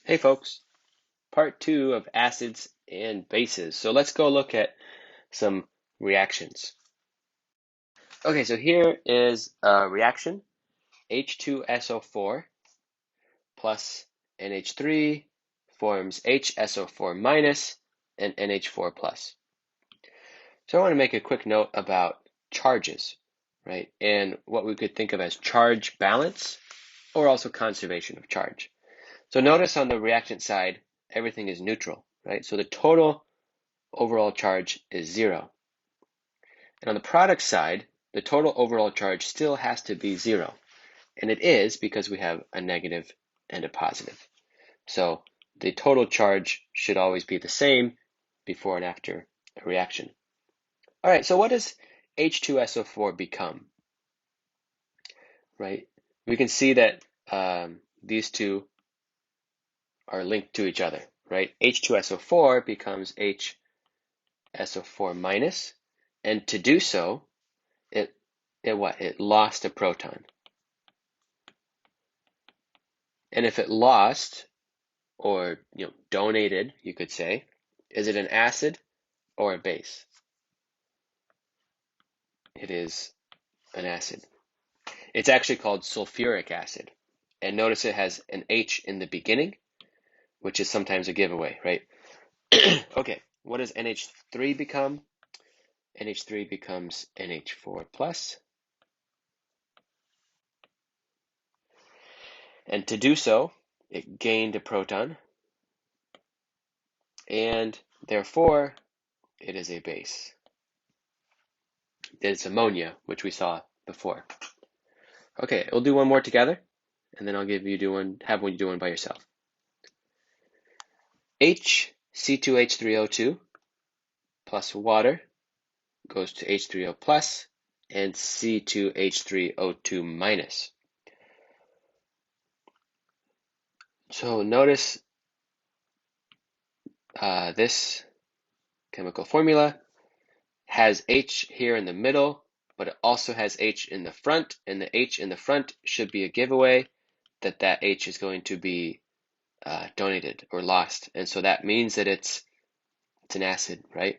Hey folks, part two of acids and bases. So let's go look at some reactions. Okay, so here is a reaction. H2SO4 plus NH3 forms HSO4 minus and NH4 plus. So I want to make a quick note about charges, right? And what we could think of as charge balance or also conservation of charge. So notice on the reactant side, everything is neutral, right? So the total overall charge is 0. And on the product side, the total overall charge still has to be 0. And it is because we have a negative and a positive. So the total charge should always be the same before and after a reaction. All right, so what does H2SO4 become? Right? We can see that these two are linked to each other, right? H2SO4 becomes HSO4 minus, and to do so, it lost a proton. And if it lost, or donated, you could say, is it an acid or a base? It is an acid. It's actually called sulfuric acid. And notice it has an H in the beginning, which is sometimes a giveaway, right? Okay, what does NH3 become? NH3 becomes NH4 plus. And to do so, it gained a proton, and therefore it is a base. It's ammonia, which we saw before. Okay, we'll do one more together, and then I'll have you do one by yourself. HC2H3O2 plus water goes to H3O plus and C2H3O2 minus. So notice this chemical formula has H here in the middle, but it also has H in the front, and the H in the front should be a giveaway that H is going to be donated or lost, and so that means that it's an acid, right?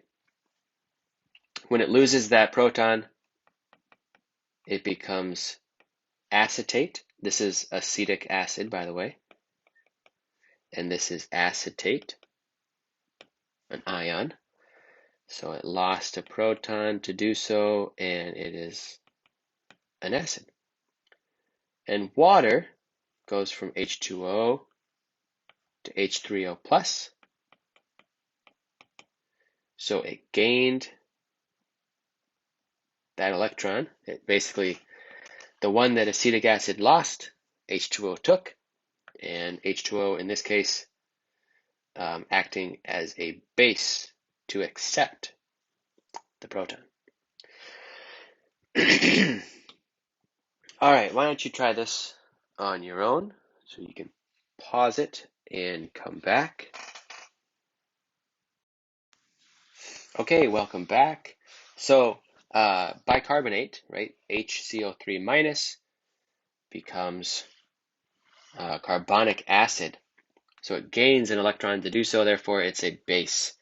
When it loses that proton, it becomes acetate. This is acetic acid, by the way, and this is acetate, an ion. So it lost a proton to do so, and it is an acid. And water goes from H2O to H3O plus. So it gained that electron. It basically, the one that acetic acid lost, H2O took, and H2O in this case acting as a base to accept the proton. All right, why don't you try this on your own? So you can pause it and come back. Okay, welcome back. So bicarbonate, right, HCO3 minus becomes carbonic acid. So it gains an electron to do so, therefore it's a base.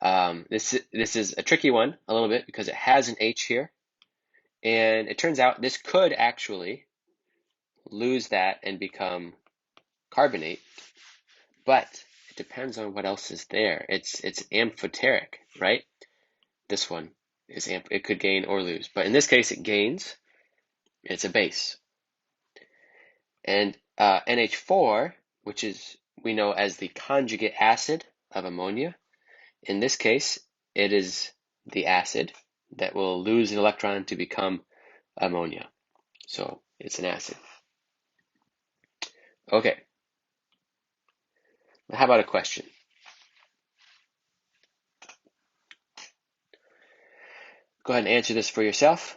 This is a tricky one a little bit because it has an H here. And it turns out this could actually lose that and become carbonate, but it depends on what else is there. It's amphoteric, right? This one is it could gain or lose, but in this case it gains. It's a base. And NH4, which is we know as the conjugate acid of ammonia, in this case it is the acid that will lose an electron to become ammonia. So it's an acid. Okay. How about a question? Go ahead and answer this for yourself.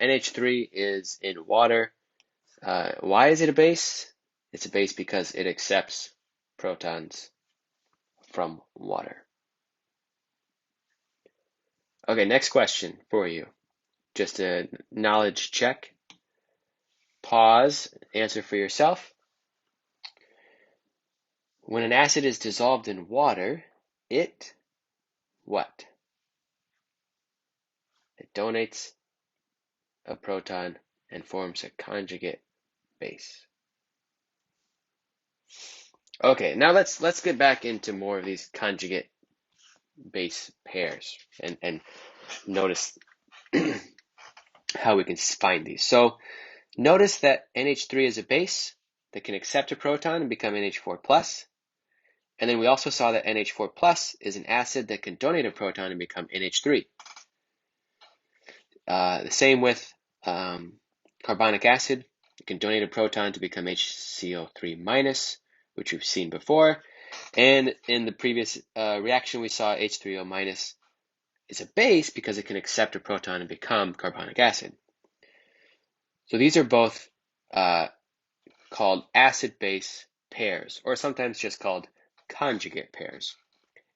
NH3 is in water. Why is it a base? It's a base because it accepts protons from water. Okay, next question for you. Just a knowledge check. Pause, answer for yourself. when an acid is dissolved in water, it what? It donates a proton and forms a conjugate base. Okay, now let's get back into more of these conjugate base pairs and notice how we can find these. So notice that NH3 is a base that can accept a proton and become NH4 plus. And then we also saw that NH4 plus is an acid that can donate a proton and become NH3. The same with carbonic acid. It can donate a proton to become HCO3 minus, which we've seen before. And in the previous reaction, we saw H3O minus is a base because it can accept a proton and become carbonic acid. So these are both called acid-base pairs, or sometimes just called conjugate pairs.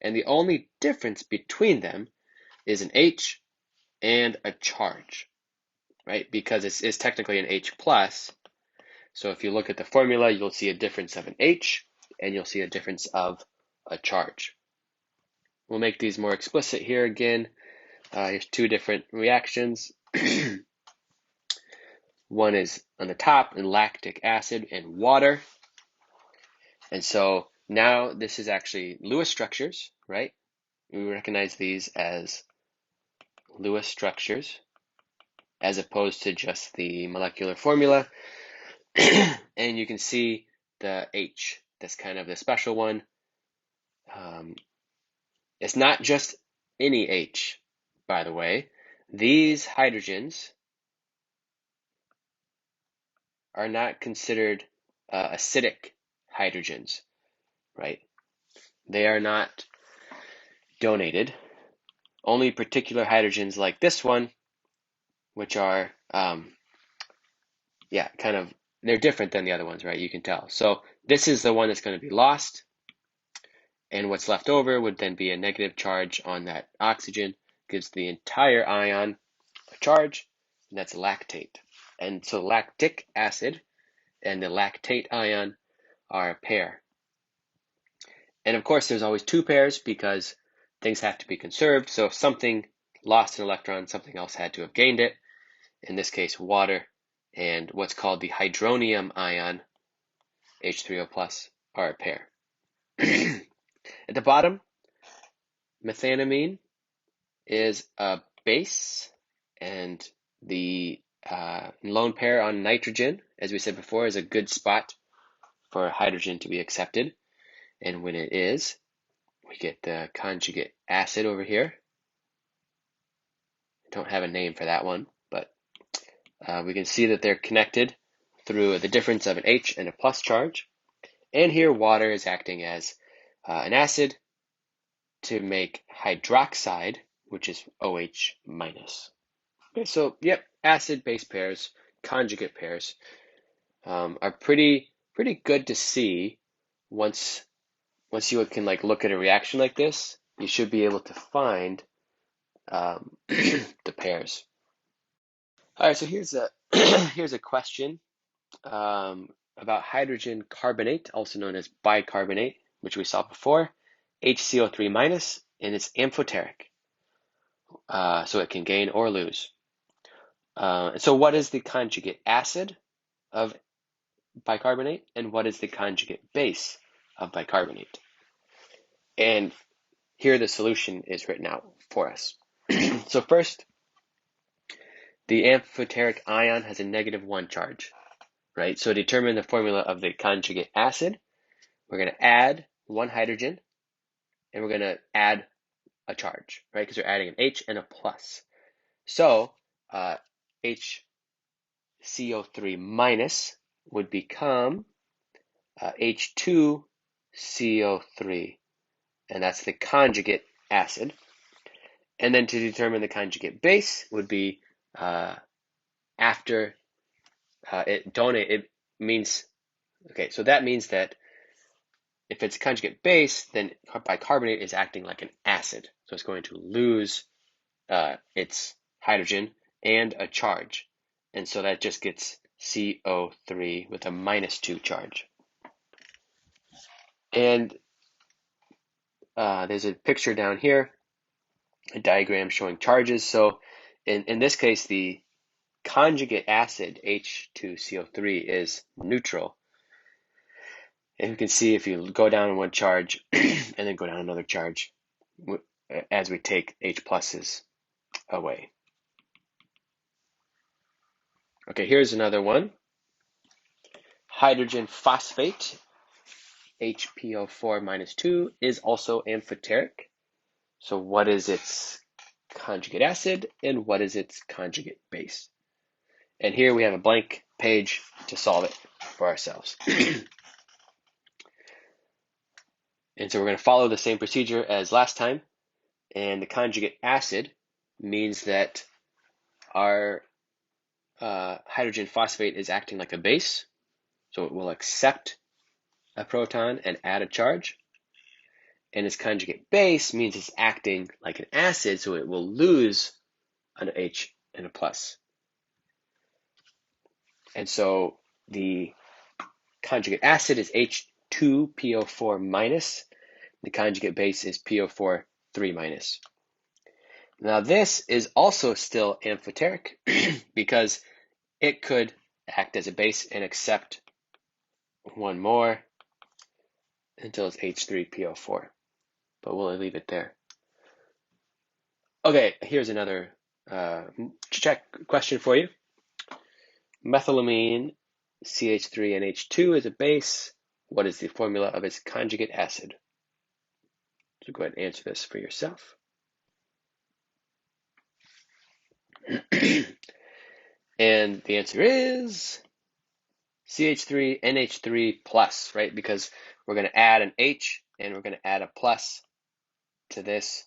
And the only difference between them is an H and a charge, right? Because it's technically an H plus. So if you look at the formula, you'll see a difference of an H and you'll see a difference of a charge. We'll make these more explicit here again. Here's two different reactions. One is on the top, in lactic acid and water. And so now this is actually Lewis structures, right? We recognize these as Lewis structures as opposed to just the molecular formula. And you can see the H, that's kind of the special one. It's not just any H, by the way. These hydrogens are not considered acidic hydrogens, right? They are not donated. Only particular hydrogens like this one, which are, they're different than the other ones, right? You can tell. So this is the one that's going to be lost. And what's left over would then be a negative charge on that oxygen, gives the entire ion a charge, and that's lactate. And so lactic acid and the lactate ion are a pair. And of course, there's always two pairs because things have to be conserved. So if something lost an electron, something else had to have gained it. In this case, water and what's called the hydronium ion, H3O plus, are a pair. At the bottom, methanamine is a base, and the lone pair on nitrogen, as we said before, is a good spot for hydrogen to be accepted. And when it is, we get the conjugate acid over here. I don't have a name for that one, but we can see that they're connected through the difference of an H and a plus charge. And here water is acting as an acid to make hydroxide, which is OH minus. Okay, so yep, acid-base pairs, conjugate pairs, are pretty good to see. Once you can look at a reaction like this, you should be able to find the pairs. All right, so here's a here's a question about hydrogen carbonate, also known as bicarbonate, which we saw before, HCO3 minus, and it's amphoteric, so it can gain or lose. So what is the conjugate acid of bicarbonate, and what is the conjugate base of bicarbonate? And here the solution is written out for us. So first, the amphoteric ion has a -1 charge, right? So to determine the formula of the conjugate acid, we're going to add one hydrogen, and we're going to add a charge, right? Because we're adding an H and a plus. So HCO3 minus would become H2CO3, and that's the conjugate acid. And then to determine the conjugate base would be after it means, okay, so that means that if it's a conjugate base, then bicarbonate is acting like an acid. So it's going to lose its hydrogen and a charge. And so that just gets CO3 with a -2 charge. And there's a picture down here, a diagram showing charges. So in this case, the conjugate acid H2CO3 is neutral. And you can see if you go down one charge and then go down another charge as we take H pluses away. Okay, here's another one. Hydrogen phosphate, HPO4 minus 2, is also amphoteric. So what is its conjugate acid and what is its conjugate base? And here we have a blank page to solve it for ourselves. And so we're going to follow the same procedure as last time. And the conjugate acid means that our hydrogen phosphate is acting like a base. So it will accept a proton and add a charge. And its conjugate base means it's acting like an acid, so it will lose an H and a plus. And so the conjugate acid is H2PO4 minus. The conjugate base is PO4 3 minus. Now this is also still amphoteric because it could act as a base and accept one more until it's H3PO4. But we'll leave it there. Okay, here's another check question for you. Methylamine CH3NH2 is a base. What is the formula of its conjugate acid? So go ahead and answer this for yourself. And the answer is CH3NH3 plus, right? Because we're going to add an H and we're going to add a plus to this,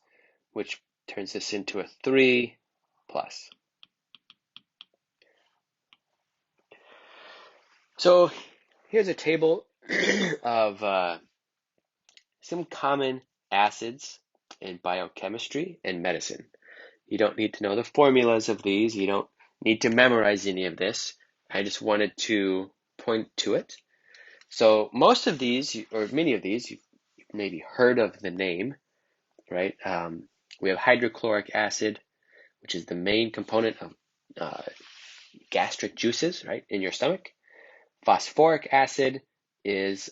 which turns this into a 3 plus. So here's a table of some common acids in biochemistry and medicine. You don't need to know the formulas of these. You don't need to memorize any of this. I just wanted to point to it. So most of these, or many of these, you've maybe heard of the name, right? We have hydrochloric acid, which is the main component of gastric juices, right, in your stomach. Phosphoric acid is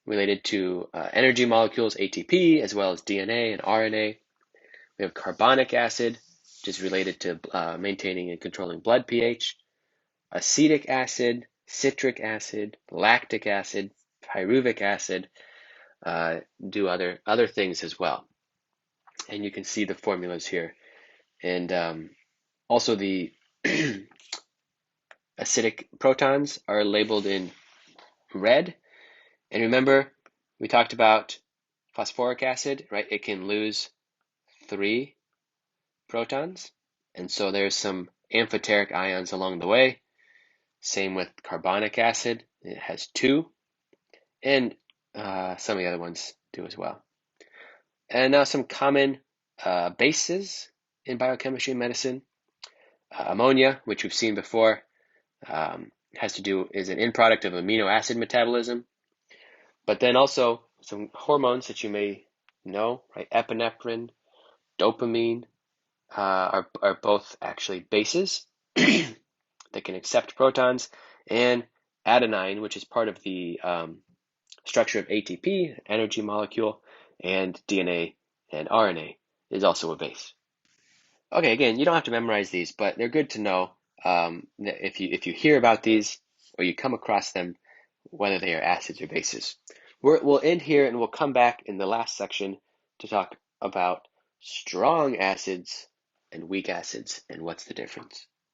related to energy molecules, ATP, as well as DNA and RNA. We have carbonic acid, which is related to maintaining and controlling blood pH. Acetic acid, citric acid, lactic acid, pyruvic acid do other things as well. And you can see the formulas here. And also the acidic protons are labeled in red. And remember, we talked about phosphoric acid, right? It can lose 3 protons. And so there's some amphoteric ions along the way. Same with carbonic acid. It has 2. And some of the other ones do as well. And now some common bases in biochemistry and medicine. Ammonia, which we've seen before, is an end product of amino acid metabolism. But then also some hormones that you may know, right? Epinephrine, dopamine are both actually bases that can accept protons, and adenine, which is part of the structure of ATP, energy molecule, and DNA and RNA, is also a base. Okay, again, you don't have to memorize these, but they're good to know if you hear about these or you come across them, whether they are acids or bases. We'll end here and we'll come back in the last section to talk about strong acids and weak acids and what's the difference.